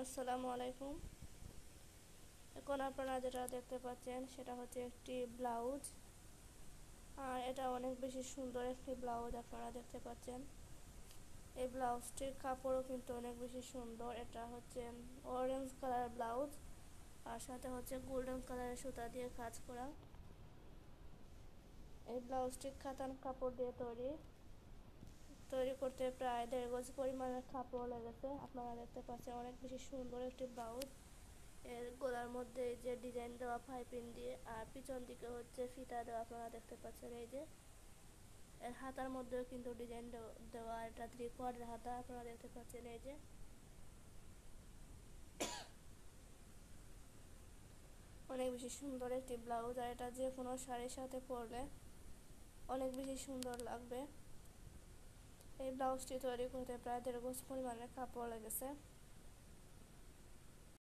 আসসালামু আলাইকুম। এখন আপনারা যেটা দেখতে পাচ্ছেন সেটা হচ্ছে একটি ব্লাউজ, আর এটা অনেক বেশি সুন্দর একটি ব্লাউজ আপনারা দেখতে পাচ্ছেন। এই ব্লাউজটির কাপড়ও কিন্তু অনেক বেশি সুন্দর। এটা হচ্ছে অরেঞ্জ কালার ব্লাউজ, আর সাথে হচ্ছে গোল্ডেন কালারের সুতা দিয়ে কাজ করা। এই ব্লাউজটি কাতান কাপড় দিয়ে তৈরি করতে প্রায় 1.5 গজ পরিমাণের কাপড় লেগেছে। আপনারা দেখতে পাচ্ছেন অনেক বেশি সুন্দর একটি ব্লাউজ। এর গলার মধ্যে এই যে ডিজাইন দেওয়া পাইপিং দিয়ে, আর পিছন দিকে হচ্ছে ফিতা দেওয়া আপনারা দেখতে পাচ্ছেন। এই যে এর হাতার মধ্যেও কিন্তু ডিজাইন দেওয়া, এটা 3/4 হাতা আপনারা দেখতে পাচ্ছেন। এই যে অনেক বেশি সুন্দর একটি ব্লাউজ, আর এটা যে কোনো শাড়ির সাথে পরলে অনেক বেশি সুন্দর লাগবে। এই ব্লাউজটি তৈরি করতে প্রায় 1.5 গজ পরিমাণের কাপড় লেগেছে।